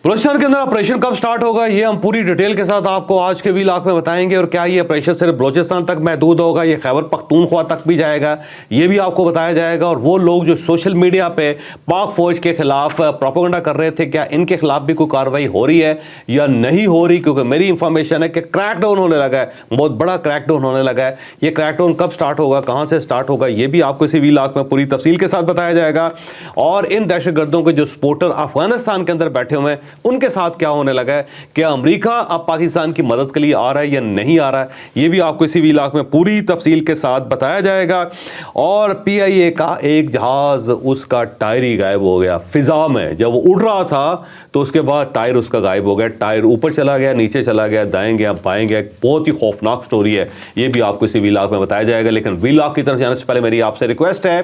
بلوچستان کے اندر آپریشن کب سٹارٹ ہوگا یہ ہم پوری ڈیٹیل کے ساتھ آپ کو آج کے ویلاگ میں بتائیں گے، اور کیا یہ آپریشن صرف بلوچستان تک محدود ہوگا، یہ خیبر پختونخوا تک بھی جائے گا، یہ بھی آپ کو بتایا جائے گا۔ اور وہ لوگ جو سوشل میڈیا پہ پاک فوج کے خلاف پروپیگنڈا کر رہے تھے، کیا ان کے خلاف بھی کوئی کارروائی ہو رہی ہے یا نہیں ہو رہی، کیونکہ میری انفارمیشن ہے کہ کریک ڈاؤن ہونے لگا ہے، بہت بڑا کریک ڈاؤن ہونے لگا ہے۔ یہ کریک ڈاؤن کب سٹارٹ ہوگا، کہاں سے سٹارٹ ہوگا، یہ بھی آپ کو اسی ویلاگ میں پوری تفصیل کے ساتھ بتایا جائے گا۔ اور ان دہشت گردوں کے جو سپورٹر افغانستان کے اندر بیٹھے ہوئے ہیں ان کے ساتھ کیا ہونے لگا ہے، کیا امریکہ اب پاکستان کی مدد کے لیے آ رہا ہے یا نہیں آ رہا ہے، یہ بھی آپ کو اسی ویلاگ میں پوری تفصیل کے ساتھ بتایا جائے گا۔ اور پی آئی اے کا ایک جہاز، اس کا ٹائر ہی غائب ہو گیا فضا میں، جب وہ اڑ رہا تھا تو اس کے بعد ٹائر اس کا غائب ہو گیا، ٹائر اوپر چلا گیا، نیچے چلا گیا، دائیں گیا بائیں گیا، بہت ہی خوفناک سٹوری ہے، یہ بھی آپ کو اسی ویلاگ میں بتایا جائے گا۔ لیکن ویلاگ کی طرف جانے سے پہلے میری آپ سے ریکویسٹ ہے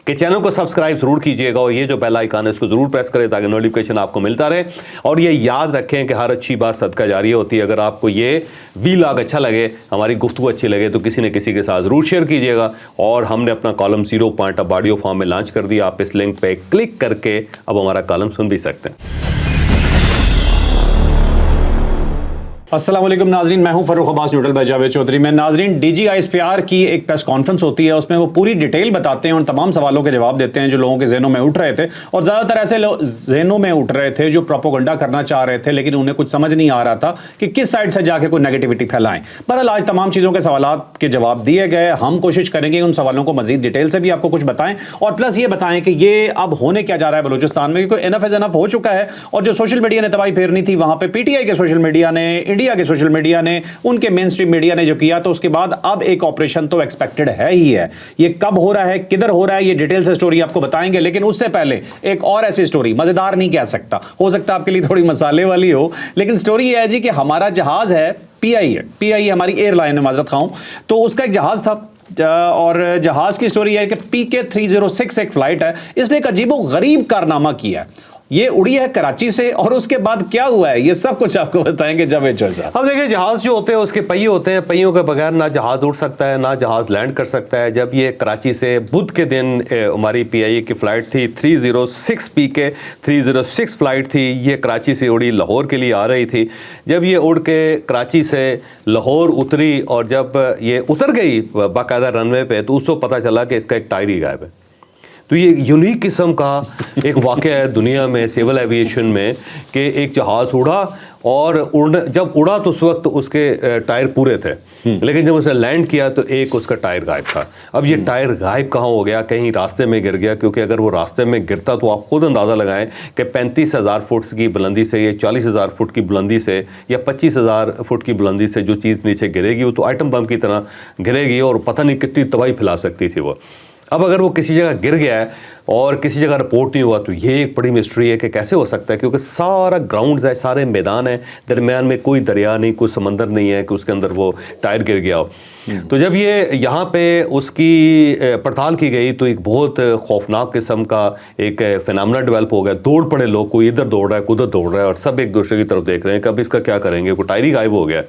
کہ چینل کو سبسکرائب ضرور کیجئے گا، اور یہ جو بیل آئیکن ہے اس کو ضرور پریس کریں تاکہ نوٹیفیکیشن آپ کو ملتا رہے۔ اور یہ یاد رکھیں کہ ہر اچھی بات صدقہ جاریہ ہوتی ہے۔ اگر آپ کو یہ ویلاگ اچھا لگے، ہماری گفتگو اچھی لگے، تو کسی نہ کسی کے ساتھ ضرور شیئر کیجئے گا۔ اور ہم نے اپنا کالم 0 پوائنٹ اب آڈیو فارم میں لانچ کر دیا، آپ اس لنک پہ کلک کر کے اب ہمارا کالم سن بھی سکتے ہیں۔ السلام علیکم ناظرین، میں ہوں فروخ عباس نیوٹرل بائی جاوید چودھری۔ میں ناظرین D G I S P R کی ایک پریس کانفرنس ہوتی ہے، اس میں وہ پوری ڈیٹیل بتاتے ہیں، ان تمام سوالوں کے جواب دیتے ہیں جو لوگوں کے ذہنوں میں اٹھ رہے تھے، اور زیادہ تر ایسے ذہنوں میں اٹھ رہے تھے جو پروپیگنڈا کرنا چاہ رہے تھے لیکن انہیں کچھ سمجھ نہیں آ رہا تھا کہ کس سائڈ سے جا کے کوئی نیگیٹیوٹی پھیلائیں۔ بہرحال آج تمام چیزوں کے سوالات کے جواب دیے گئے، ہم کوشش کریں گے ان سوالوں کو مزید ڈیٹیل سے بھی آپ کو کچھ بتائیں، اور پلس یہ بتائیں کہ یہ اب ہونے کیا جا رہا ہے بلوچستان میں، کیونکہ انف از انف ہو چکا ہے، اور جو سوشل میڈیا نے تباہی پھیرنی تھی وہاں پہ پی ٹی آئی کے سوشل میڈیا نے، انڈیا کے سوشل میڈیا نے، ان کے مین سٹریم میڈیا نے جو کیا، تو اس کے بعد اب ایک آپریشن تو ایکسپیکٹڈ ہے ہی ہے۔ یہ کب ہو رہا ہے، کدھر ہو رہا ہے، یہ ڈیٹیل سے سٹوری آپ کو بتائیں گے، لیکن اس سے پہلے ایک اور ایسی سٹوری، مزیدار نہیں کہہ سکتا، ہو سکتا آپ کے لیے تھوڑی مسالے والی ہو، لیکن سٹوری یہ ہے جی کہ ہمارا جہاز ہے پی آئی اے ہماری ایئر لائن ہے، معذرت خواہوں، تو اس کا ایک جہاز تھا، اور جہاز کی سٹوری ہے کہ PK-306 ایک فلائٹ ہے، اس نے ایک عجیب و غریب کارنامہ کیا ہے، یہ اڑی ہے کراچی سے، اور اس کے بعد کیا ہوا ہے یہ سب کچھ آپ کو بتائیں گے جاوید چودھری صاحب۔ اب دیکھیں، جہاز جو ہوتے ہیں اس کے پہیے ہوتے ہیں، پہیوں کے بغیر نہ جہاز اڑ سکتا ہے نہ جہاز لینڈ کر سکتا ہے۔ جب یہ کراچی سے بدھ کے دن ہماری پی آئی اے کی فلائٹ تھی 306 PK-306 فلائٹ تھی، یہ کراچی سے اڑی لاہور کے لیے آ رہی تھی۔ جب یہ اڑ کے کراچی سے لاہور اتری اور جب یہ اتر گئی باقاعدہ رن وے پہ، تو اس کو پتہ چلا کہ اس کا ایک ٹائر ہی غائب ہے۔ تو یہ یونیک قسم کا ایک واقعہ ہے دنیا میں سیول ایویشن میں کہ ایک جہاز اڑا، اور جب اڑا تو اس وقت اس کے ٹائر پورے تھے، لیکن جب اسے لینڈ کیا تو ایک اس کا ٹائر غائب تھا۔ اب یہ ٹائر غائب کہاں ہو گیا؟ کہیں راستے میں گر گیا، کیونکہ اگر وہ راستے میں گرتا تو آپ خود اندازہ لگائیں کہ 35,000 فٹ کی بلندی سے یا 40,000 فٹ کی بلندی سے یا 25,000 فٹ کی بلندی سے جو چیز نیچے گرے گی وہ تو آئٹم بم کی طرح گرے گی، اور پتہ نہیں کتنی تباہی پھیلا سکتی تھی وہ۔ اب اگر وہ کسی جگہ گر گیا ہے اور کسی جگہ رپورٹ نہیں ہوا تو یہ ایک بڑی مسٹری ہے کہ کیسے ہو سکتا ہے، کیونکہ سارا گراؤنڈز ہے، سارے میدان ہیں، درمیان میں کوئی دریا نہیں، کوئی سمندر نہیں ہے کہ اس کے اندر وہ ٹائر گر گیا ہو۔ تو جب یہ یہاں پہ اس کی پڑتال کی گئی تو ایک بہت خوفناک قسم کا ایک فینامنا ڈیولپ ہو گیا، دوڑ پڑے لوگ، کوئی ادھر دوڑ رہا ہے کوئی ادھر دوڑ رہا ہے، اور سب ایک دوسرے کی طرف دیکھ رہے ہیں کہ اب اس کا کیا کریں گے، کوئی ٹائر ہی غائب ہو گیا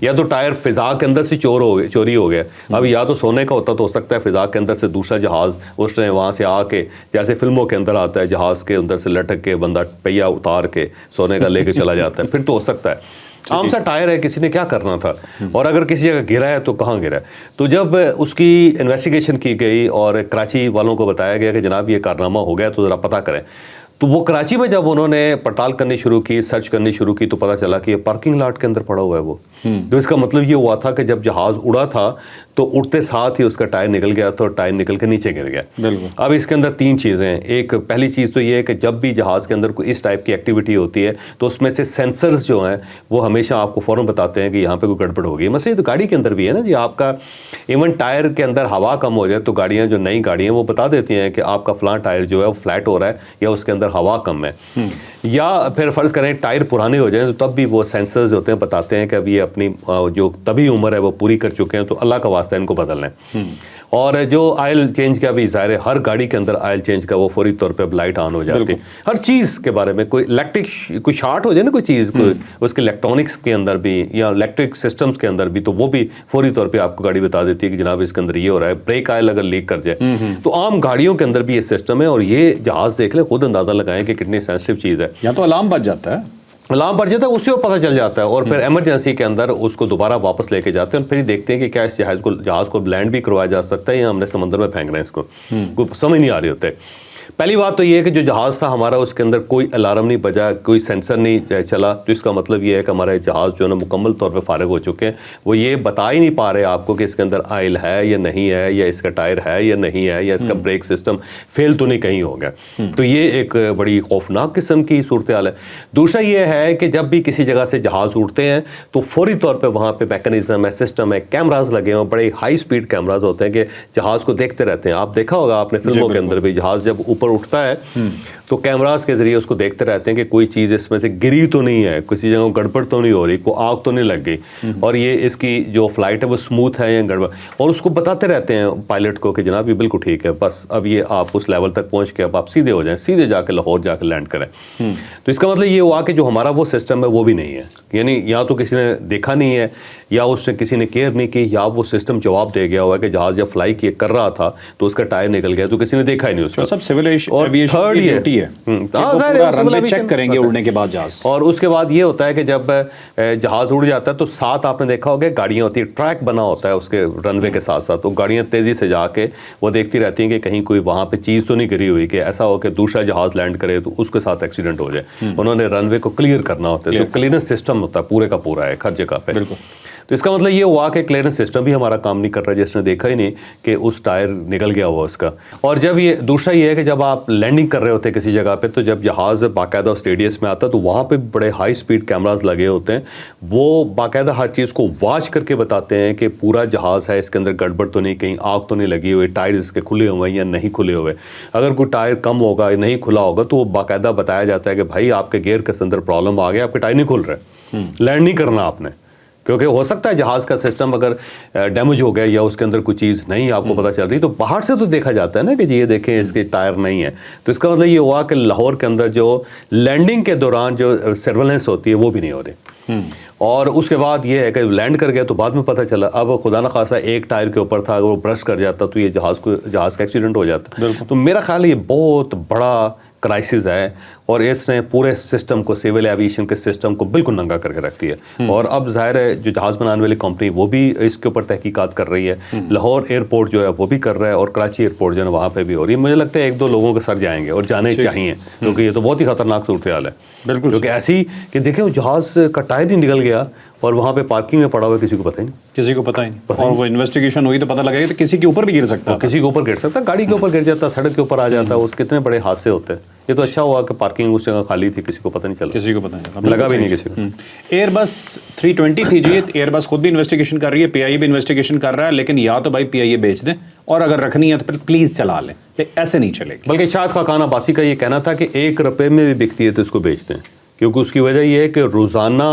یا تو ٹائر فضا کے اندر سے چوری ہو گیا۔ اب یا تو سونے کا ہوتا تو ہو سکتا ہے فضا کے اندر سے دوسرا جہاز اس نے وہاں سے آ کے، جیسے فلموں کے اندر آتا ہے جہاز کے اندر سے لٹک کے بندہ پہیا اتار کے سونے کا لے کے چلا جاتا ہے، پھر تو ہو سکتا ہے۔ عام سا ٹائر ہے، کسی نے کیا کرنا تھا، اور اگر کسی جگہ گرا ہے تو کہاں گرا ہے۔ تو جب اس کی انویسٹیگیشن کی گئی اور کراچی والوں کو بتایا گیا کہ جناب یہ کارنامہ ہو گیا تو ذرا پتہ کریں، تو وہ کراچی میں جب انہوں نے پڑتال کرنی شروع کی، سرچ کرنی شروع کی، تو پتہ چلا کہ یہ پارکنگ لاٹ کے اندر پڑا ہوا ہے وہ۔ تو اس کا مطلب یہ ہوا تھا کہ جب جہاز اڑا تھا تو اڑتے ساتھ ہی اس کا ٹائر نکل گیا تھا، اور ٹائر نکل کے نیچے گر گیا۔ اب اس کے اندر 3 چیزیں ہیں۔ ایک پہلی چیز تو یہ ہے کہ جب بھی جہاز کے اندر کوئی اس ٹائپ کی ایکٹیویٹی ہوتی ہے تو اس میں سے سینسرز جو ہیں وہ ہمیشہ آپ کو فوراً بتاتے ہیں کہ یہاں پہ کوئی گڑبڑ ہوگی۔ مثلا تو گاڑی کے اندر بھی ہے نا جی، آپ کا ایون ٹائر کے اندر ہوا کم ہو جائے تو گاڑیاں جو نئی گاڑیاں وہ بتا دیتی ہیں کہ آپ کا فلاں ٹائر جو ہے وہ فلیٹ ہو رہا ہے یا اس کے اندر ہوا کم ہے۔ یا پھر فرض کریں ٹائر پرانے ہو جائیں تو تب بھی وہ سینسرز ہوتے ہیں بتاتے ہیں کہ اب یہ اپنی جو طبی عمر ہے وہ پوری کر چکے ہیں، تو اللہ کا واسطہ ان کو بدلنا ہے. اور جو آئل چینج کا بھی ظاہر ہے ہر گاڑی کے اندر آئل چینج کا وہ فوری طور پہ اب لائٹ آن ہو جاتی ہے. ہر چیز کے بارے میں کوئی الیکٹرک کوئی شارٹ ہو جائے نا کوئی چیز کوئی اس کے الیکٹرانکس کے اندر بھی یا الیکٹرک سسٹمز کے اندر بھی تو وہ بھی فوری طور پہ آپ کو گاڑی بتا دیتی ہے کہ جناب اس کے اندر یہ ہو رہا ہے. بریک آئل اگر لیک کر جائے تو عام گاڑیوں کے اندر بھی یہ سسٹم ہے. اور یہ جہاز دیکھ لیں خود اندازہ لگائیں کہ کتنی سینسٹیو چیز ہے. یا تو الارم بج جاتا ہے الارم بڑھ جاتا ہے اس سے پتہ چل جاتا ہے اور پھر ایمرجنسی کے اندر اس کو دوبارہ واپس لے کے جاتے ہیں اور پھر ہی دیکھتے ہیں کہ کیا اس جہاز کو لینڈ بھی کروایا جا سکتا ہے یا ہم نے سمندر میں پھینک رہے ہیں اس کو. کوئی سمجھ نہیں آ رہی ہوتے. پہلی بات تو یہ ہے کہ جو جہاز تھا ہمارا اس کے اندر کوئی الارم نہیں بجا, کوئی سینسر نہیں چلا, تو اس کا مطلب یہ ہے کہ ہمارے جہاز جو ہے نا مکمل طور پہ فارغ ہو چکے ہیں. وہ یہ بتا ہی نہیں پا رہے آپ کو کہ اس کے اندر آئل ہے یا نہیں ہے, یا اس کا ٹائر ہے یا نہیں ہے, یا اس کا بریک سسٹم فیل تو نہیں کہیں ہو گیا. تو یہ ایک بڑی خوفناک قسم کی صورتحال ہے. دوسرا یہ ہے کہ جب بھی کسی جگہ سے جہاز اٹھتے ہیں تو فوری طور پہ وہاں پہ میکینزم ہے, سسٹم ہے, کیمراز لگے ہیں, بڑے ہائی سپیڈ کیمراز ہوتے ہیں کہ جہاز کو دیکھتے رہتے ہیں. آپ دیکھا ہوگا آپ نے فلموں کے اندر بھی جہاز جب اوپر اٹھتا ہے تو کیمراز کے ذریعے اس کو دیکھتے رہتے ہیں کہ کوئی چیز اس میں سے گری تو نہیں ہے, کسی جگہ گڑبڑ تو نہیں ہو رہی, کوئی آگ تو نہیں لگ گئی, اور یہ اس کی جو فلائٹ ہے وہ سموتھ ہے یا گڑبڑ, اور اس کو بتاتے رہتے ہیں پائلٹ کو کہ جناب یہ بالکل ٹھیک ہے, بس اب یہ آپ اس لیول تک پہنچ کے اب آپ سیدھے ہو جائیں, سیدھے جا کے لاہور جا کے لینڈ کریں. تو اس کا مطلب یہ ہوا کہ جو ہمارا وہ سسٹم ہے وہ بھی نہیں ہے. یعنی یا تو کسی نے دیکھا نہیں ہے, یا اس نے کسی نے کیئر نہیں کی, یا وہ سسٹم جواب دے گیا ہوا ہے کہ جہاز جب فلائی کر رہا تھا تو اس کا ٹائر نکل گیا تو کسی نے دیکھا ہی نہیں اس کو. سب سول ایویشن کی چیک کریں گے اڑنے کے بعد جہاز. اور اس کے بعد یہ ہوتا ہے کہ جب جہاز اڑ جاتا ہے تو ساتھ آپ نے دیکھا ہوگا گاڑیاں ہوتی ہیں, ٹریک بنا ہوتا ہے اس کے رن وے کے ساتھ ساتھ, تو گاڑیاں تیزی سے جا کے وہ دیکھتی رہتی ہیں کہ کہیں کوئی وہاں پہ چیز تو نہیں گری ہوئی کہ ایسا ہو کہ دوسرا جہاز لینڈ کرے تو اس کے ساتھ ایکسیڈنٹ ہو جائے. انہوں نے رن وے کو کلیئر کرنا ہوتا ہے, تو کلیئرنس سسٹم ہوتا ہے پورے کا پورا ہے ہر جگہ پہ. تو اس کا مطلب یہ ہوا کہ کلیئرنس سسٹم بھی ہمارا کام نہیں کر رہا, جس نے دیکھا ہی نہیں کہ اس ٹائر نکل گیا ہوا اس کا. اور جب یہ دوسرا یہ ہے کہ جب آپ لینڈنگ کر رہے ہوتے ہیں کسی جگہ پہ, تو جب جہاز باقاعدہ اسٹیڈیس میں آتا ہے تو وہاں پہ بڑے ہائی سپیڈ کیمراز لگے ہوتے ہیں, وہ باقاعدہ ہر چیز کو واچ کر کے بتاتے ہیں کہ پورا جہاز ہے, اس کے اندر گڑبڑ تو نہیں, کہیں آگ تو نہیں لگی ہوئی, ٹائر اس کے کھلے ہوئے ہیں یا نہیں کھلے ہوئے. اگر کوئی ٹائر کم ہوگا یا نہیں کھلا ہوگا تو وہ باقاعدہ بتایا جاتا ہے کہ بھائی آپ کے گیئر کے اندر پرابلم آ گیا, آپ کے ٹائر نہیں کھل رہے, لینڈ نہیں کرنا آپ نے. کیونکہ ہو سکتا ہے جہاز کا سسٹم اگر ڈیمیج ہو گیا یا اس کے اندر کوئی چیز نہیں آپ کو پتہ چل رہی, تو باہر سے تو دیکھا جاتا ہے نا کہ جی یہ دیکھیں اس کے ٹائر نہیں ہے. تو اس کا مطلب یہ ہوا کہ لاہور کے اندر جو لینڈنگ کے دوران جو سرویلنس ہوتی ہے وہ بھی نہیں ہو رہی. اور اس کے بعد یہ ہے کہ لینڈ کر گیا تو بعد میں پتہ چلا, اب خدا نخواستہ ایک ٹائر کے اوپر تھا, اگر وہ برش کر جاتا تو یہ جہاز کا ایکسیڈنٹ ہو جاتا. تو میرا خیال ہے یہ بہت بڑا کرائسس ہے, اور اس نے پورے سسٹم کو, سول ایویشن کے سسٹم کو بالکل ننگا کر کے رکھ دیا. اور اب ظاہر ہے جو جہاز بنانے والی کمپنی وہ بھی اس کے اوپر تحقیقات کر رہی ہے, لاہور ایئرپورٹ جو ہے وہ بھی کر رہا ہے, اور کراچی ایئرپورٹ جو ہے وہاں پہ بھی ہو رہی ہے. مجھے لگتا ہے ایک دو لوگوں کے سر جائیں گے اور جانے چاہیے, کیونکہ یہ تو بہت ہی خطرناک صورتحال ہے. بالکل, کیونکہ ایسی کہ دیکھیں وہ جہاز کا ٹائر ہی نکل گیا اور وہاں پہ پارکنگ میں پڑا ہوا ہے, کسی کو پتہ ہی نہیں, کسی کو پتہ ہی نہیں. اور وہ انویسٹیگیشن ہوئی تو پتہ لگے گا تو کسی کے اوپر بھی گر سکتا ہے, کسی کے اوپر گر سکتا ہے, گاڑی کے اوپر گر جاتا ہے, سڑک کے اوپر آ جاتا ہے, اس کتنے بڑے حادثے ہوتے ہیں. یہ تو اچھا ہوا کہ پارکنگ اس جگہ خالی تھی, کسی کو پتہ نہیں چلا, کسی کو پتہ نہیں لگا بھی نہیں کسی کو. ایئر بس 320 تھی جی, ایئر بس خود بھی انویسٹیگیشن کر رہی ہے, پی آئی بھی انویسٹیگیشن کر رہا ہے, لیکن یا تو بھائی پی آئی بیچ دیں, اور اگر رکھنی ہے تو پھر پلیز چلا لیں, ایسے نہیں چلے گی. بلکہ شاہد خاقان عباسی کا یہ کہنا تھا کہ 1 روپے میں بھی بکتی ہے تو اس کو بیچتے ہیں, کیونکہ اس کی وجہ یہ ہے کہ روزانہ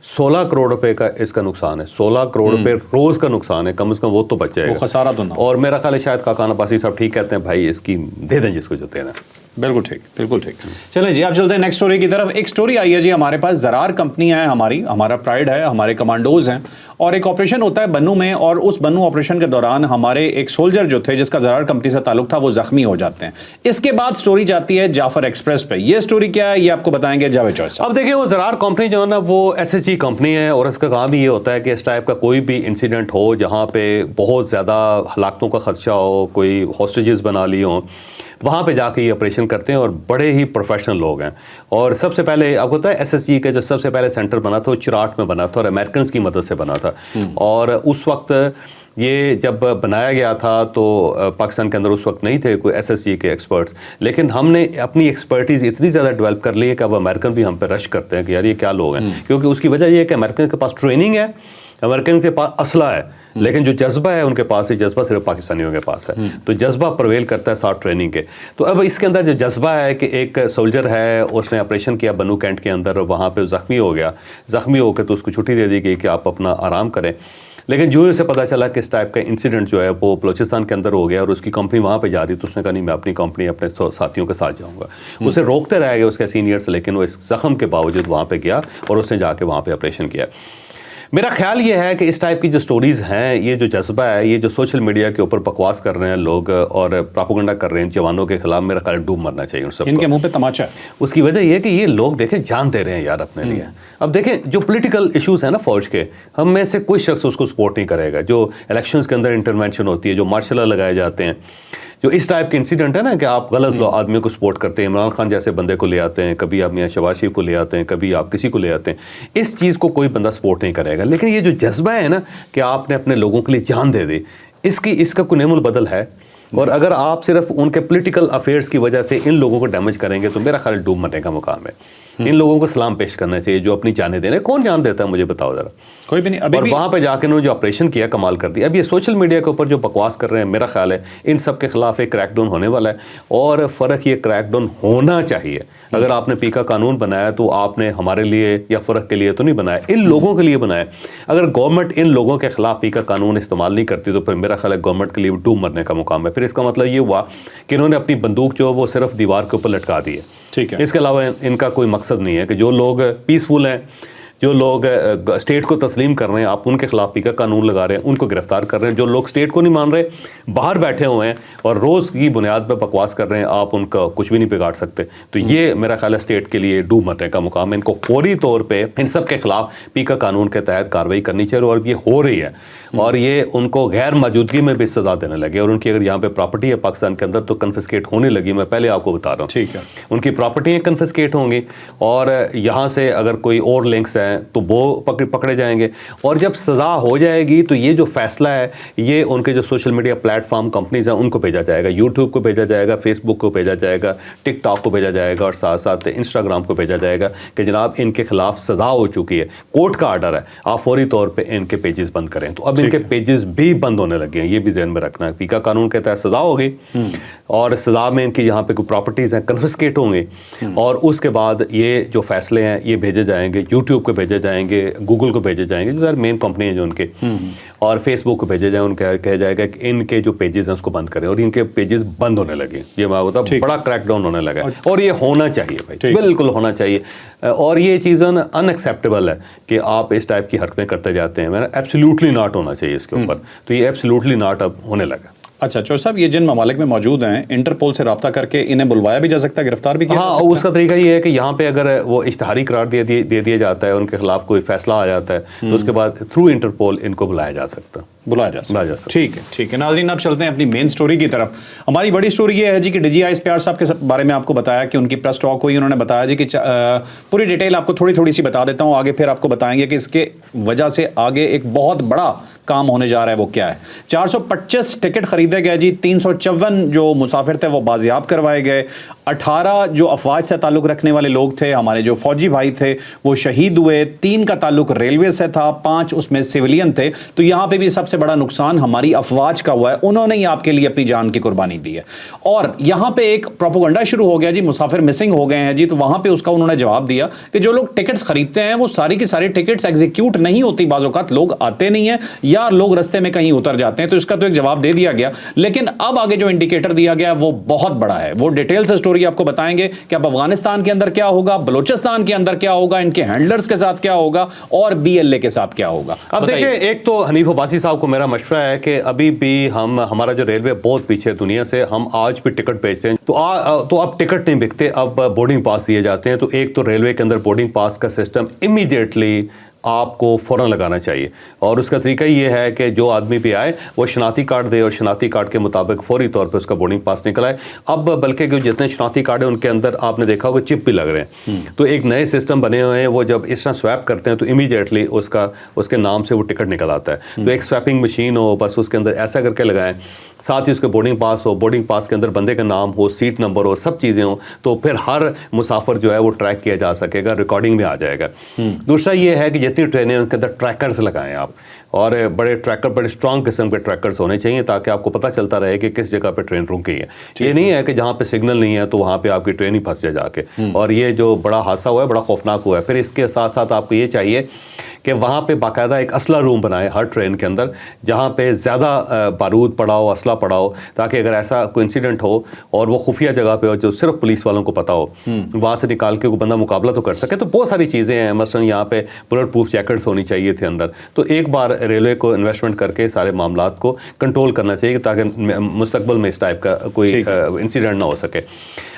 16 کروڑ روپے کا اس کا نقصان ہے, 16 کروڑ روپے روز کا نقصان ہے, کم از کم وہ تو بچ جائے گا, خسارہ تو نہ. اور میرا خیال ہے شاید خاقان عباسی صاحب ٹھیک کہتے ہیں, بھائی اس کی دے دیں جس کو جو دینا. بالکل ٹھیک, بالکل ٹھیک. چلیں جی اب چلتے ہیں نیکسٹ سٹوری کی طرف. ایک سٹوری آئی ہے جی ہمارے پاس, زرار کمپنی ہے ہمارا پرائڈ ہے, ہمارے کمانڈوز ہیں, اور ایک آپریشن ہوتا ہے بنو میں, اور اس بنو آپریشن کے دوران ہمارے ایک سولجر جو تھے جس کا زرار کمپنی سے تعلق تھا وہ زخمی ہو جاتے ہیں. اس کے بعد سٹوری جاتی ہے جعفر ایکسپریس پہ. یہ سٹوری کیا ہے یہ آپ کو بتائیں گے جاوید چوہدری. اب دیکھیں وہ زرار کمپنی جو ہے نا وہ SHG کمپنی ہے, اور اس کا کام یہ ہوتا ہے کہ اس ٹائپ کا کوئی بھی انسیڈنٹ ہو جہاں پہ بہت زیادہ ہلاکتوں کا خدشہ ہو, کوئی ہاسٹیجز بنا لی ہوں, وہاں پہ جا کے یہ آپریشن کرتے ہیں, اور بڑے ہی پروفیشنل لوگ ہیں. اور سب سے پہلے آپ کو پتہ ہے SHG کا جو سب سے پہلے سینٹر بنا تھا وہ چراٹ میں بنا تھا, اور امریکنز کی مدد سے بنا تھا. اور اس وقت یہ جب بنایا گیا تھا تو پاکستان کے اندر اس وقت نہیں تھے کوئی SHG کے ایکسپرٹس, لیکن ہم نے اپنی ایکسپرٹیز اتنی زیادہ ڈیولپ کر لی ہے کہ اب امریکن بھی ہم پہ رش کرتے ہیں کہ یار یہ کیا لوگ ہیں. کیونکہ اس کی وجہ یہ ہے کہ امریکن کے پاس ٹریننگ ہے, امریکن کے پاس اسلحہ ہے, لیکن جو جذبہ ہے ان کے پاس, یہ جذبہ صرف پاکستانیوں کے پاس ہے. تو جذبہ پرویل کرتا ہے ساتھ ٹریننگ کے. تو اب اس کے اندر جو جذبہ ہے کہ ایک سولجر ہے, اس نے آپریشن کیا بنو کینٹ کے اندر, وہاں پہ زخمی ہو گیا, زخمی ہو کے تو اس کو چھٹی دے دی گئی کہ آپ اپنا آرام کریں. لیکن جو اسے پتہ چلا کہ اس ٹائپ کا انسیڈنٹ جو ہے وہ بلوچستان کے اندر ہو گیا اور اس کی کمپنی وہاں پہ جا رہی تو اس نے کہا نہیں میں اپنی کمپنی اپنے ساتھیوں کے ساتھ جاؤں گا. اسے روکتے رہ گئے اس کے سینئرس, لیکن وہ اس زخم کے باوجود وہاں پہ گیا اور اس نے جا کے وہاں پہ آپریشن کیا. میرا خیال یہ ہے کہ اس ٹائپ کی جو سٹوریز ہیں, یہ جو جذبہ ہے, یہ جو سوشل میڈیا کے اوپر بکواس کر رہے ہیں لوگ اور پراپوگنڈا کر رہے ہیں جوانوں کے خلاف, میرا خیال ڈوب مرنا چاہیے ان سب کو. ان کے منہ پہ تماچا ہے. اس کی وجہ یہ ہے کہ یہ لوگ دیکھیں جان دے رہے ہیں یار اپنے لیے. اب دیکھیں جو پولیٹیکل ایشوز ہیں نا فوج کے, ہم میں سے کوئی شخص اس کو سپورٹ نہیں کرے گا. جو الیکشنز کے اندر انٹرونشن ہوتی ہے, جو مارشل لا لگائے جاتے ہیں, جو اس ٹائپ کے انسیڈنٹ ہے نا کہ آپ غلط آدمیوں کو سپورٹ کرتے ہیں, عمران خان جیسے بندے کو لے آتے ہیں, کبھی آپ میاں شہباز شریف کو لے آتے ہیں, کبھی آپ کسی کو لے آتے ہیں, اس چیز کو کوئی بندہ سپورٹ نہیں کرے گا. لیکن یہ جو جذبہ ہے نا کہ آپ نے اپنے لوگوں کے لیے جان دے دی, اس کا کوئی نعم البدل ہے. اور اگر آپ صرف ان کے پولیٹیکل افیئرس کی وجہ سے ان لوگوں کو ڈیمیج کریں گے تو میرا خیال ڈوب مرنے کا مقام ہے. ان لوگوں کو سلام پیش کرنا چاہیے جو اپنی جانیں دے رہے ہیں. کون جان دیتا ہے مجھے بتاؤ ذرا, کوئی بھی نہیں. اور وہاں پہ جا کے انہوں نے جو آپریشن کیا کمال کر دیا. اب یہ سوشل میڈیا کے اوپر جو بکواس کر رہے ہیں, میرا خیال ہے ان سب کے خلاف ایک کریک ڈاؤن ہونے والا ہے. اور فرق یہ کریک ڈاؤن ہونا چاہیے. اگر آپ نے پی کا قانون بنایا تو آپ نے ہمارے لیے یا فرق کے لیے تو نہیں بنایا, ان لوگوں کے لیے بنایا. اگر گورنمنٹ ان لوگوں کے خلاف پی کا قانون استعمال نہیں کرتی تو پھر میرا خیال ہے گورنمنٹ کے لیے ڈوب مرنے کا مقام ہے. پھر اس کا مطلب یہ ہوا کہ انہوں نے اپنی بندوق جو وہ صرف دیوار کے اوپر لٹکا دی ہے. ٹھیک ہے. اس کے علاوہ ان کا کوئی مقصد نہیں ہے کہ جو لوگ پیسفل ہیں, جو لوگ اسٹیٹ کو تسلیم کر رہے ہیں, آپ ان کے خلاف پی کا قانون لگا رہے ہیں, ان کو گرفتار کر رہے ہیں. جو لوگ اسٹیٹ کو نہیں مان رہے, باہر بیٹھے ہوئے ہیں اور روز کی بنیاد پہ بکواس کر رہے ہیں, آپ ان کا کچھ بھی نہیں بگاڑ سکتے. تو یہ میرا خیال ہے اسٹیٹ کے لیے ڈوب مرنے کا مقام ہے. ان کو فوری طور پہ ان سب کے خلاف پی کا قانون کے تحت کارروائی کرنی چاہیے, اور یہ ہو رہی ہے. اور یہ ان کو غیر موجودگی میں بھی سزا دینے لگے, اور ان کی اگر یہاں پہ پراپرٹی ہے پاکستان کے اندر تو کنفسکیٹ ہونے لگی. میں پہلے آپ کو بتا رہا ہوں, ٹھیک ہے, ان کی پراپرٹیاں کنفسکیٹ ہوں گی, اور یہاں سے اگر کوئی اور لنکس ہیں تو وہ پکڑے جائیں گے. اور جب سزا ہو جائے گی تو یہ جو فیصلہ ہے یہ ان کے جو social media plate form companies ہیں ان کو بھیجا جائے گا, یوٹیوب کو بھیجا جائے گا, فیس بک کو بھیجا جائے گا, ٹک ٹاک کو بھیجا جائے گا, اور ساتھ ساتھ انسٹاگرام کو بھیجا جائے گا کہ جناب ان کے خلاف سزا ہو چکی ہے, کورٹ کا آرڈر ہے, آپ فوری طور پہ ان کے پیجز بند کریں. تو اب ان کے پیجز بھی بند ہونے لگے ہیں, یہ بھی ذہن میں رکھنا ہے. پی کا قانون کے تحت سزا ہوگی, اور سزا میں ان کی یہاں پہ کوئی پراپرٹیز ہیں کنفسکیٹ ہوں گی, اور اس کے بعد یہ جو فیصلے ہیں یہ بھیجے جائیں گے, یوٹیوب کو بھیجے جائیں گے, گوگل کو بھیجے جائیں گے, جو مین کمپنی ہیں جو ان کے, اور فیس بک کو بھیجے جائیں, ان کا کہا جائے گا کہ ان کے جو پیجز ہیں اس کو بند کریں, اور ان کے پیجز بند ہونے لگے. یہ میں ہوتا بڑا کریک ڈاؤن ہونے لگا, اور یہ ہونا چاہیے بھائی, بالکل ہونا چاہیے. اور یہ چیز ان ایکسیپٹیبل ہے کہ آپ اس ٹائپ کی حرکتیں کرتے جاتے ہیں. میں ایبسلیوٹلی ناٹ ہونا چاہیے اس کے اوپر. تو یہ ایبسلیوٹلی ناٹ اب ہونے لگا. اچھا چور صاحب, یہ جن ممالک میں موجود ہیں انٹرپول سے رابطہ کر کے انہیں بلوایا بھی جا سکتا ہے, گرفتار بھی کیا جا سکتا ہے؟ اس کا طریقہ یہ ہے کہ یہاں پہ اگر وہ اشتہاری قرار دے دیا جاتا ہے, ان کے خلاف کوئی فیصلہ آ جاتا ہے, تو اس کے بعد تھرو انٹرپول ان کو بلایا جا سکتا ہے. ٹھیک ہے, ٹھیک ہے. ناظرین اب چلتے ہیں اپنی مین سٹوری کی طرف. ہماری بڑی سٹوری یہ ہے جی کہ D G I S P R صاحب کے بارے میں آپ کو بتایا کہ ان کی پریس ٹاک ہوئی, انہوں نے بتایا جی کہ پوری ڈیٹیل آپ کو تھوڑی سی بتا دیتا ہوں, آگے پھر آپ کو بتائیں گے کہ اس کے وجہ سے آگے ایک بہت بڑا کام ہونے جا رہا ہے. وہ کیا ہے؟ 425 ٹکٹ خریدے گئے جی, 354 جو مسافر تھے وہ بازیاب کروائے گئے, 18 جو افواج سے تعلق رکھنے والے لوگ تھے, ہمارے جو فوجی بھائی تھے وہ شہید ہوئے, 3 کا تعلق ریلوے سے تھا, 5 اس میں سیولین تھے. تو یہاں پہ بھی سب سے بڑا نقصان ہماری افواج کا ہوا ہے, انہوں نے ہی آپ کے لیے اپنی جان کی قربانی دی ہے. اور یہاں پہ ایک پروپیگنڈا شروع ہو گیا جی, مسافر مسنگ ہو گئے ہیں جی. تو وہاں پہ اس کا انہوں نے جواب دیا کہ جو لوگ ٹکٹس خریدتے ہیں وہ ساری کی ساری ٹکٹس ایگزیکیوٹ نہیں ہوتی, بعض اوقات لوگ آتے نہیں ہیں یا لوگ رستے میں کہیں اتر جاتے ہیں. تو اس کا تو ایک جواب دے دیا گیا, لیکن اب آگے جو انڈیکیٹر دیا گیا وہ بہت بڑا ہے. وہ ڈیٹیل سے سٹوری آپ کو بتائیں گے کہ اب افغانستان کے اندر کیا ہوگا, بلوچستان کے اندر کیا ہوگا, ان کے ہینڈلرز کے ساتھ کیا ہوگا, اور بی ایل اے کے ساتھ کیا ہوگا. اب دیکھیں, ایک تو حنیف عباسی صاحب کو میرا مشورہ ہے کہ ابھی بھی ہمارا جو ریلوے بہت پیچھے دنیا سے, ہم آج بھی ٹکٹ بیچتے ہیں تو اب ٹکٹ نہیں بکتے, اب بورڈنگ پاس دیے جاتے ہیں. تو ایک تو ریلوے کے اندر بورڈنگ پاس کا سسٹم امیڈیٹلی آپ کو فوراً لگانا چاہیے, اور اس کا طریقہ یہ ہے کہ جو آدمی بھی آئے وہ شناختی کارڈ دے, اور شناختی کارڈ کے مطابق فوری طور پہ اس کا بورڈنگ پاس نکل آئے. اب بلکہ جو جتنے شناختی کارڈ ہیں ان کے اندر آپ نے دیکھا ہوگا چپ بھی لگ رہے ہیں. تو ایک نئے سسٹم بنے ہوئے ہیں, وہ جب اس طرح سویپ کرتے ہیں تو امیڈیٹلی اس کے نام سے وہ ٹکٹ نکل آتا ہے. تو ایک سویپنگ مشین ہو, بس اس کے اندر ایسا کر کے لگائیں, ساتھ ہی اس کے بورڈنگ پاس ہو, بورڈنگ پاس کے اندر بندے کا نام ہو, سیٹ نمبر ہو, سب چیزیں ہوں, تو پھر ہر مسافر جو ہے وہ ٹریک کیا جا سکے گا, ریکارڈنگ میں آ جائے گا. دوسرا یہ ہے کہ جتنی ٹرینیں ان کے اندر ٹریکرز لگائیں آپ, اور بڑے اسٹرانگ قسم کے ٹریکرز ہونے چاہیے تاکہ آپ کو پتہ چلتا رہے کہ کس جگہ پہ ٹرین رک گئی ہے. یہ نہیں ہے کہ جہاں پہ سگنل نہیں ہے تو وہاں پہ آپ کی ٹرین ہی پھنس جائے جا کے, اور یہ جو بڑا حادثہ ہوا ہے بڑا خوفناک ہوا ہے. پھر اس کے ساتھ ساتھ آپ کو یہ چاہیے کہ وہاں پہ باقاعدہ ایک اسلحہ روم بنائے ہر ٹرین کے اندر, جہاں پہ زیادہ بارود پڑا ہو, اسلحہ پڑا ہو, تاکہ اگر ایسا کوئی انسیڈنٹ ہو اور وہ خفیہ جگہ پہ ہو جو صرف پولیس والوں کو پتہ ہو, وہاں سے نکال کے کوئی بندہ مقابلہ تو کر سکے. تو بہت ساری چیزیں ہیں, مثلا یہاں پہ بلٹ پروف جیکٹس ہونی چاہیے تھے اندر. تو ایک بار ریلوے کو انویسٹمنٹ کر کے سارے معاملات کو کنٹرول کرنا چاہیے تاکہ مستقبل میں اس ٹائپ کا کوئی انسیڈنٹ نہ ہو سکے.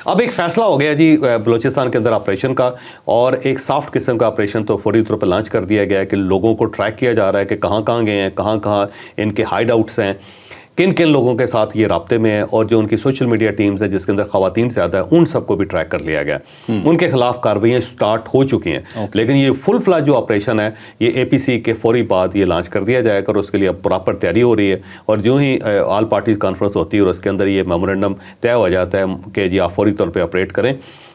اب ایک فیصلہ ہو گیا جی بلوچستان کے اندر آپریشن کا, اور ایک سافٹ قسم کا آپریشن تو فوری طور پر لانچ کر دیا گیا ہے کہ لوگوں کو ٹریک کیا جا رہا ہے کہ کہاں کہاں گئے ہیں, کہاں کہاں ان کے ہائیڈ آؤٹس ہیں, کن کن لوگوں کے ساتھ یہ رابطے میں ہیں, اور جو ان کی سوشل میڈیا ٹیمز ہیں جس کے اندر خواتین زیادہ ہیں ان سب کو بھی ٹریک کر لیا گیا. ان کے خلاف کارروائیاں سٹارٹ ہو چکی ہیں, لیکن یہ فل فلیج جو آپریشن ہے یہ اے پی سی کے فوری بعد یہ لانچ کر دیا جائے گا, اور اس کے لیے اب پراپر تیاری ہو رہی ہے. اور جو ہی آل پارٹیز کانفرنس ہوتی ہے اور اس کے اندر یہ میمورنڈم طے ہو جاتا ہے کہ جی آپ فوری طور پہ آپریٹ کریں,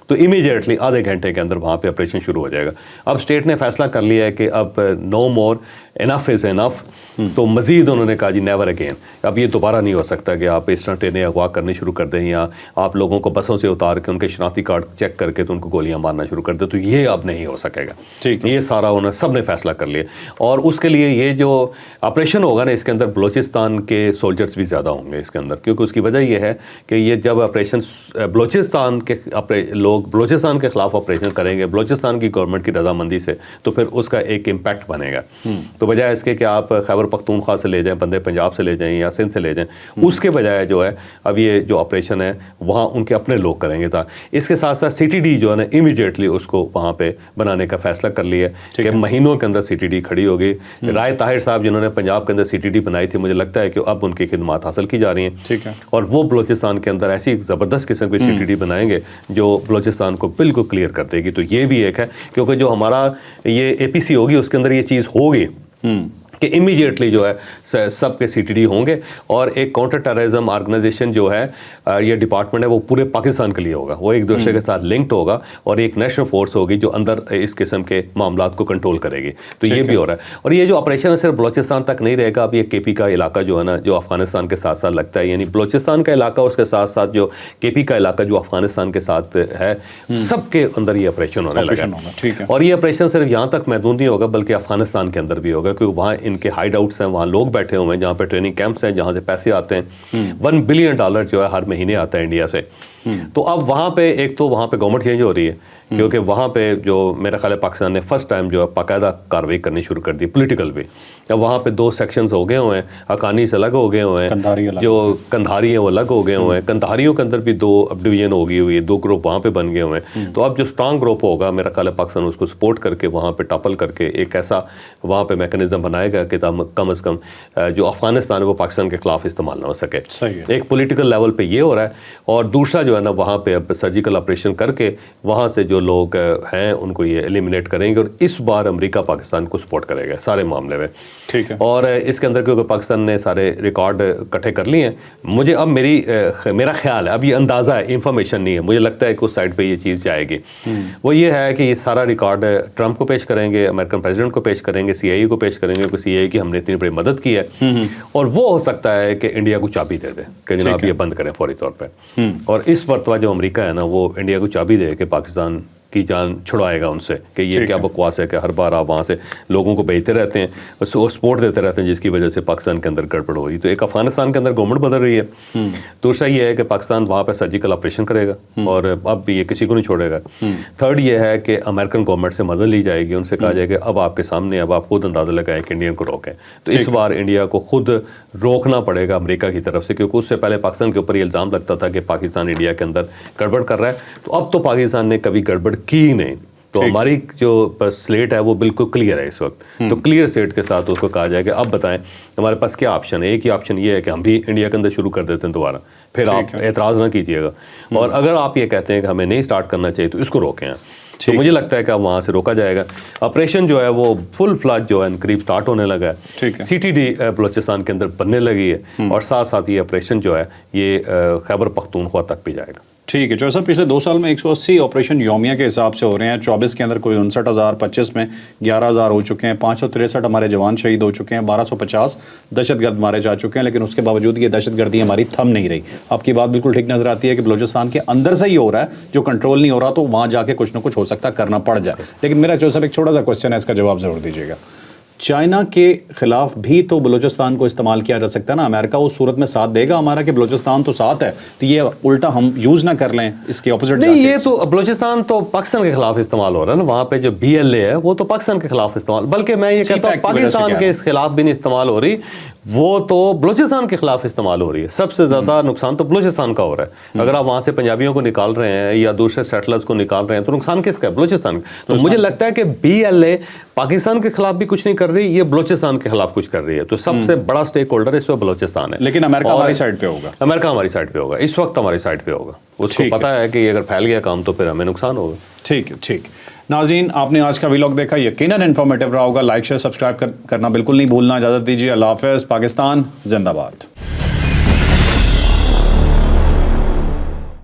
تو امیڈیٹلی آدھے گھنٹے کے اندر وہاں پہ آپریشن شروع ہو جائے گا. اب اسٹیٹ نے فیصلہ کر لیا ہے کہ اب نو مور, انف از انف. تو مزید انہوں نے کہا جی نیور اگین, اب یہ دوبارہ نہیں ہو سکتا کہ آپ اس طرح ٹرینیں اغوا کرنے شروع کر دیں یا آپ لوگوں کو بسوں سے اتار کے ان کے شناختی کارڈ چیک کر کے تو ان کو گولیاں مارنا شروع کر دیں. تو یہ اب نہیں ہو سکے گا. یہ سارا انہوں سب نے فیصلہ کر لیا, اور اس کے لیے یہ جو آپریشن ہوگا نا اس کے اندر بلوچستان کے سولجرز بھی زیادہ ہوں گے اس کے اندر, کیونکہ اس کی وجہ یہ ہے کہ یہ جب آپریشن بلوچستان کے لوگ بلوچستان کے خلاف آپریشن کریں گے بلوچستان کی گورنمنٹ کی رضامندی سے, تو پھر اس کا ایک امپیکٹ بنے گا. تو بجائے اس کے کہ آپ خیبر پختونخوا سے لے جائیں بندے, پنجاب سے لے جائیں یا سندھ سے لے جائیں, اس کے بجائے جو ہے اب یہ جو آپریشن ہے وہاں ان کے اپنے لوگ کریں گے. تھا اس کے ساتھ ساتھ سی ٹی ڈی جو ہے نا امیڈیٹلی اس کو وہاں پہ بنانے کا فیصلہ کر لیا کہ مہینوں کے اندر سی ٹی ڈی کھڑی ہوگی. رائے طاہر صاحب جنہوں نے پنجاب کے اندر سی ٹی ڈی بنائی تھی, مجھے لگتا ہے کہ اب ان کی خدمات حاصل کی جا رہی ہیں, اور وہ بلوچستان کے اندر ایسی زبردست قسم کی سی ٹی ڈی بنائیں گے جو بلوچستان کو بالکل کلیئر کر دے گی. تو یہ بھی ایک ہے, کیونکہ جو ہمارا یہ اے پی سی ہوگی اس کے اندر یہ چیز ہوگی کہ امیڈیٹلی جو ہے سب کے سی ٹی ڈی ہوں گے, اور ایک کاؤنٹر ٹیررزم آرگنائزیشن جو ہے یہ ڈپارٹمنٹ ہے وہ پورے پاکستان کے لیے ہوگا, وہ ایک دوسرے کے ساتھ لنکڈ ہوگا, اور ایک نیشنل فورس ہوگی جو اندر اس قسم کے معاملات کو کنٹرول کرے گی. تو یہ بھی ہو رہا ہے, اور یہ جو آپریشن ہے صرف بلوچستان تک نہیں رہے گا. اب یہ کے پی کا علاقہ جو ہے نا جو افغانستان کے ساتھ ساتھ لگتا ہے, یعنی بلوچستان کا علاقہ اس کے ساتھ ساتھ جو کے پی کا علاقہ جو افغانستان کے ساتھ ہے, سب کے اندر یہ آپریشن ہونے لگا. اور یہ آپریشن صرف یہاں تک محدود نہیں ہوگا بلکہ افغانستان کے اندر بھی ہوگا, کیونکہ وہاں ان کے ہائیڈ آؤٹس ہیں, وہاں لوگ بیٹھے ہوئے ہیں, جہاں پہ ٹریننگ کیمپس ہیں, جہاں سے پیسے آتے ہیں. $1 بلین جو ہے ہر مہینے آتا ہے انڈیا سے. تو اب وہاں پہ ایک تو وہاں پہ گورنمنٹ چینج ہو رہی ہے, کیونکہ وہاں پہ جو میرا خیال ہے پاکستان نے فرسٹ ٹائم جو ہے باقاعدہ کارروائی کرنی شروع کر دی پولیٹیکل بھی. اب وہاں پہ 2 سیکشنز ہو گئے ہوئے ہیں, حقانی سے الگ ہو گئے ہوئے ہیں, جو کندھاری ہیں وہ الگ ہو گئے ہوئے ہیں. کندھاریوں کے اندر بھی 2 اب ڈویژن ہو گئی ہوئی ہے, 2 گروپ وہاں پہ بن گئے ہوئے ہیں. تو اب جو اسٹرانگ گروپ ہوگا میرا خیال ہے پاکستان اس کو سپورٹ کر کے وہاں پہ ٹاپل کر کے ایک ایسا وہاں پہ میکانزم بنائے گا کہ کم از کم جو افغانستان ہے وہ پاکستان کے خلاف استعمال نہ ہو سکے. ایک پولیٹیکل لیول پہ یہ ہو رہا ہے, اور دوسرا جو ہے نا وہاں پہ اب سرجیکل آپریشن کر کے وہاں سے جو لوگ ہیں ان کو یہ ایلیمینیٹ کریں گے, اور اس بار امریکہ پاکستان کو سپورٹ کرے گا سارے معاملے میں. ٹھیک ہے, اور اس کے اندر کیونکہ پاکستان نے سارے ریکارڈ اکٹھے کر لیے ہیں, مجھے اب میرا خیال ہے, اب یہ اندازہ ہے, انفارمیشن نہیں ہے, مجھے لگتا ہے کہ اس سائڈ پہ یہ چیز جائے گی. وہ یہ ہے کہ یہ سارا ریکارڈ ٹرمپ کو پیش کریں گے, امریکن پریزیڈنٹ کو پیش کریں گے, سی آئی اے کو پیش کریں گے کہ سی آئی اے کی ہم نے اتنی بڑی مدد کی ہے, اور وہ ہو سکتا ہے کہ انڈیا کو چابی دے دے کہ جناب یہ بند کریں فوری طور پہ. اور اس مرتبہ جو امریکہ ہے نا وہ انڈیا کو چابی دے کہ پاکستان کی جان چھڑائے گا ان سے کہ یہ کیا بکواس ہے کہ ہر بار آپ وہاں سے لوگوں کو بھیجتے رہتے ہیں, سپورٹ دیتے رہتے ہیں, جس کی وجہ سے پاکستان کے اندر گڑبڑ ہو رہی. تو ایک افغانستان کے اندر گورنمنٹ بدل رہی ہے, دوسرا یہ ہے کہ پاکستان وہاں پہ سرجیکل آپریشن کرے گا اور اب یہ کسی کو نہیں چھوڑے گا. تھرڈ یہ ہے کہ امریکن گورنمنٹ سے مدد لی جائے گی, ان سے کہا جائے گا اب آپ کے سامنے, اب آپ خود اندازہ لگائیں کہ انڈین کو روکیں. تو اس بار انڈیا کو خود روکنا پڑے گا امریکہ کی طرف سے, کیونکہ اس سے پہلے پاکستان کے اوپر یہ الزام لگتا تھا کہ پاکستان انڈیا کے اندر گڑبڑ کر رہا ہے. تو اب تو پاکستان نے کبھی گڑبڑ کی ہی نہیں, تو ہماری جو سلیٹ ہے وہ بالکل کلیئر ہے اس وقت. تو کلیئر سلیٹ کے ساتھ اس کو کہا جائے کہ اب بتائیں ہمارے پاس کیا آپشن ہے. ایک ہی آپشن یہ ہے کہ ہم بھی انڈیا کے اندر شروع کر دیتے ہیں دوبارہ, پھر آپ اعتراض نہ کیجیے گا, اور اگر آپ یہ کہتے ہیں کہ ہمیں نہیں سٹارٹ کرنا چاہیے تو اس کو روکیں. تو مجھے لگتا ہے کہ اب وہاں سے روکا جائے گا. آپریشن جو ہے وہ فل فلج جو ہے قریب سٹارٹ ہونے لگا ہے, سی ٹی ڈی بلوچستان کے اندر بننے لگی ہے, اور ساتھ ساتھ یہ آپریشن جو ہے یہ خیبر پختونخوا تک بھی جائے گا. ٹھیک ہے. جو صاحب پچھلے 2 سال میں 180 آپریشن یومیہ کے حساب سے ہو رہے ہیں, 24 کے اندر کوئی 59,000, 25 میں 11,000 ہو چکے ہیں, 563 ہمارے جوان شہید ہو چکے ہیں, 1250 دہشت گرد مارے جا چکے ہیں, لیکن اس کے باوجود یہ دہشت گردی ہماری تھم نہیں رہی. آپ کی بات بالکل ٹھیک نظر آتی ہے کہ بلوچستان کے اندر سے ہی ہو رہا ہے, جو کنٹرول نہیں ہو رہا تو وہاں جا کے کچھ نہ کچھ ہو سکتا ہے, کرنا پڑ جائے. لیکن میرا جو صاحب ایک چھوٹا سا کوشچن ہے, اس کا جواب ضرور دیجیے گا. چائنا کے خلاف بھی تو بلوچستان کو استعمال کیا جا سکتا ہے نا. امریکہ اس صورت میں ساتھ دے گا ہمارا کہ بلوچستان تو ساتھ ہے, تو یہ الٹا ہم یوز نہ کر لیں اس کے اپوزٹ. نہیں, یہ تو بلوچستان تو پاکستان کے خلاف استعمال ہو رہا ہے نا, وہاں پہ جو BLA ہے وہ تو پاکستان کے خلاف استعمال, بلکہ میں یہ کہتا ہوں پاکستان کے خلاف بھی نہیں استعمال ہو رہی, وہ تو بلوچستان کے خلاف استعمال ہو رہی ہے. سب سے زیادہ نقصان تو بلوچستان کا ہو رہا ہے. اگر آپ وہاں سے پنجابیوں کو نکال رہے ہیں یا دوسرے سیٹلرز کو نکال رہے ہیں تو نقصان کس کا ہے؟ بلوچستان کا. تو مجھے لگتا ہے کہ BLA پاکستان کے خلاف بھی کچھ نہیں کر رہی, یہ بلوچستان کے خلاف کچھ کر رہی ہے. تو سب سے بڑا سٹیک ہولڈر اس وقت بلوچستان ہے. لیکن امریکہ ہماری سائڈ پہ ہوگا, امریکہ ہماری سائڈ پہ ہوگا, اس وقت ہماری سائڈ پہ ہوگا. اس کو پتا ہے کہ اگر پھیل گیا کام تو پھر ہمیں نقصان ہوگا. ٹھیک ہے, ٹھیک. ناظرین, آپ نے آج کا ویلاگ دیکھا, یقیناً انفارمیٹیو رہا ہوگا. لائک شیئر سبسکرائب کرنا بالکل نہیں بھولنا. اجازت دیجیے, اللہ حافظ. پاکستان زندہ باد.